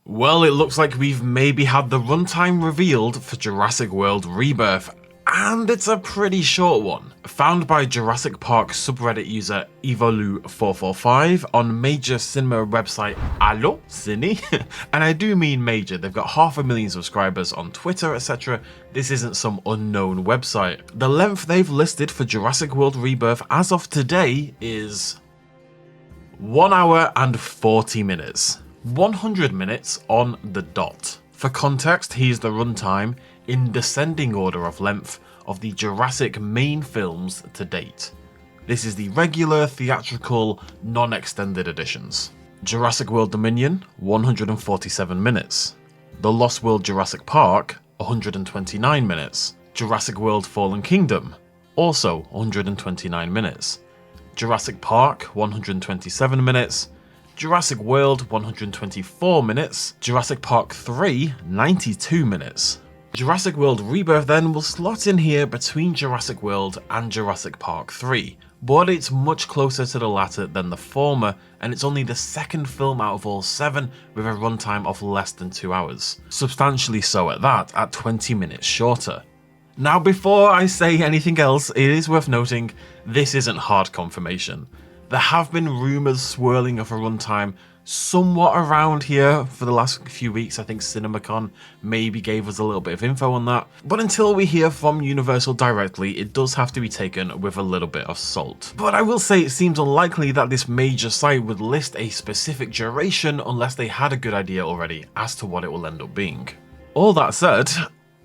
Well, it looks like we've maybe had the runtime revealed for Jurassic World Rebirth, and it's a pretty short one. Found by Jurassic Park subreddit user Evolu445 on major cinema website Allo Cine, and I do mean major, they've got 500,000 subscribers on Twitter, etc. This isn't some unknown website. The length they've listed for Jurassic World Rebirth as of today is 1 hour and 40 minutes. 100 minutes on the dot. For context, here's the runtime in descending order of length of the Jurassic main films to date. This is the regular, theatrical, non-extended editions. Jurassic World Dominion, 147 minutes. The Lost World Jurassic Park, 129 minutes. Jurassic World Fallen Kingdom, also 129 minutes. Jurassic Park, 127 minutes. Jurassic World, 124 minutes. Jurassic Park 3, 92 minutes. Jurassic World Rebirth then will slot in here between Jurassic World and Jurassic Park 3, but it's much closer to the latter than the former, and it's only the second film out of all 7 with a runtime of less than 2 hours. Substantially so at that, at 20 minutes shorter. Now, before I say anything else, it is worth noting this isn't hard confirmation. There have been rumours swirling of a runtime somewhat around here for the last few weeks. I think CinemaCon maybe gave us a little bit of info on that. But until we hear from Universal directly, it does have to be taken with a little bit of salt. But I will say it seems unlikely that this major site would list a specific duration unless they had a good idea already as to what it will end up being. All that said,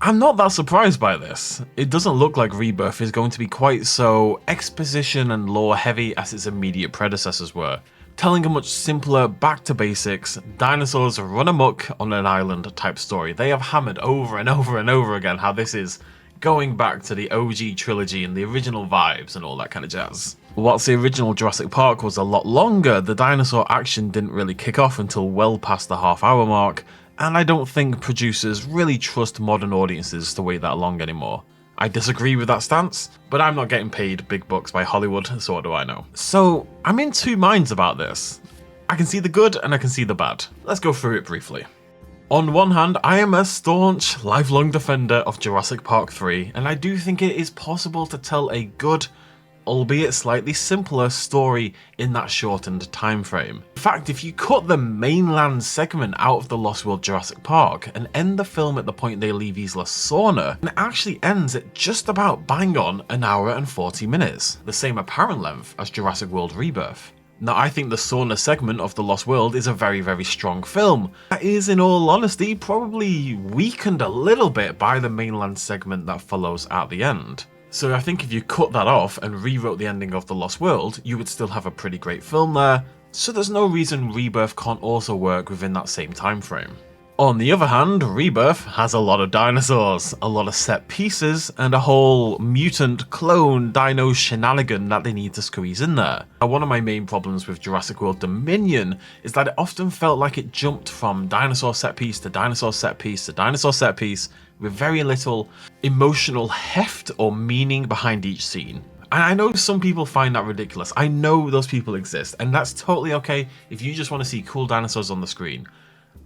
I'm not that surprised by this. It doesn't look like Rebirth is going to be quite so exposition and lore heavy as its immediate predecessors were, telling a much simpler, back to basics, dinosaurs run amok on an island type story. They have hammered over and over and over again how this is going back to the OG trilogy and the original vibes and all that kind of jazz. Whilst the original Jurassic Park was a lot longer, the dinosaur action didn't really kick off until well past the half-hour mark, and I don't think producers really trust modern audiences to wait that long anymore. I disagree with that stance, but I'm not getting paid big bucks by Hollywood, so what do I know? So, I'm in two minds about this. I can see the good and I can see the bad. Let's go through it briefly. On one hand, I am a staunch, lifelong defender of Jurassic Park 3, and I do think it is possible to tell a good, albeit slightly simpler story in that shortened time frame. In fact, if you cut the mainland segment out of the Lost World Jurassic Park and end the film at the point they leave Isla Sorna, it actually ends at just about bang on 1 hour and 40 minutes, the same apparent length as Jurassic World Rebirth. Now, I think the Sorna segment of The Lost World is a very, very strong film. That is, in all honesty, probably weakened a little bit by the mainland segment that follows at the end. So I think if you cut that off and rewrote the ending of The Lost World, you would still have a pretty great film there, so there's no reason Rebirth can't also work within that same time frame. On the other hand, Rebirth has a lot of dinosaurs, a lot of set pieces, and a whole mutant clone dino shenanigan that they need to squeeze in there. Now, one of my main problems with Jurassic World Dominion is that it often felt like it jumped from dinosaur set piece to dinosaur set piece to dinosaur set piece, with very little emotional heft or meaning behind each scene. And I know some people find that ridiculous. I know those people exist, and that's totally okay if you just want to see cool dinosaurs on the screen.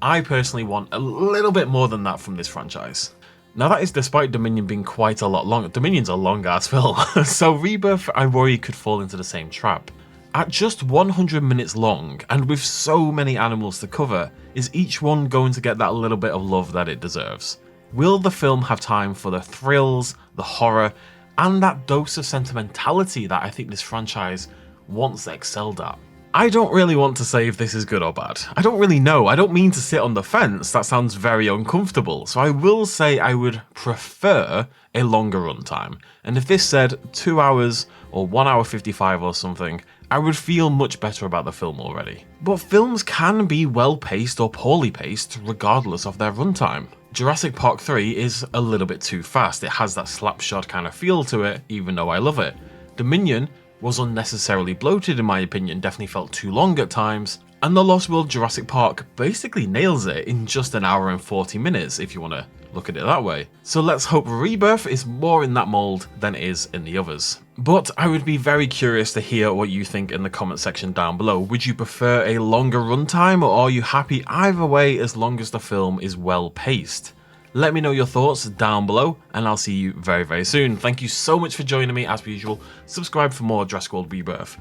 I personally want a little bit more than that from this franchise. Now, that is despite Dominion being quite a lot longer. Dominion's a long-ass film, so Rebirth, I worry, could fall into the same trap. At just 100 minutes long, and with so many animals to cover, is each one going to get that little bit of love that it deserves? Will the film have time for the thrills, the horror, and that dose of sentimentality that I think this franchise once excelled at? I don't really want to say if this is good or bad. I don't really know. I don't mean to sit on the fence. That sounds very uncomfortable. So I will say I would prefer a longer runtime. And if this said 2 hours or 1 hour 55 or something, I would feel much better about the film already. But films can be well paced or poorly paced regardless of their runtime. Jurassic Park 3 is a little bit too fast. It has that slapshot kind of feel to it, even though I love it. Dominion was unnecessarily bloated in my opinion, definitely felt too long at times, And The Lost World Jurassic Park basically nails it in just an hour and 40 minutes if you want to look at it that way. So let's hope Rebirth is more in that mold than it is in the others. But I would be very curious to hear what you think in the comment section down below. Would you prefer a longer runtime, or are you happy either way as long as the film is well paced? Let me know your thoughts down below, and I'll see you very, very soon. Thank you so much for joining me as per usual. Subscribe for more Jurassic World Rebirth.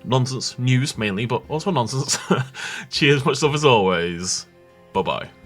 Nonsense, news mainly, but also nonsense. Cheers, much love as always. Bye-bye.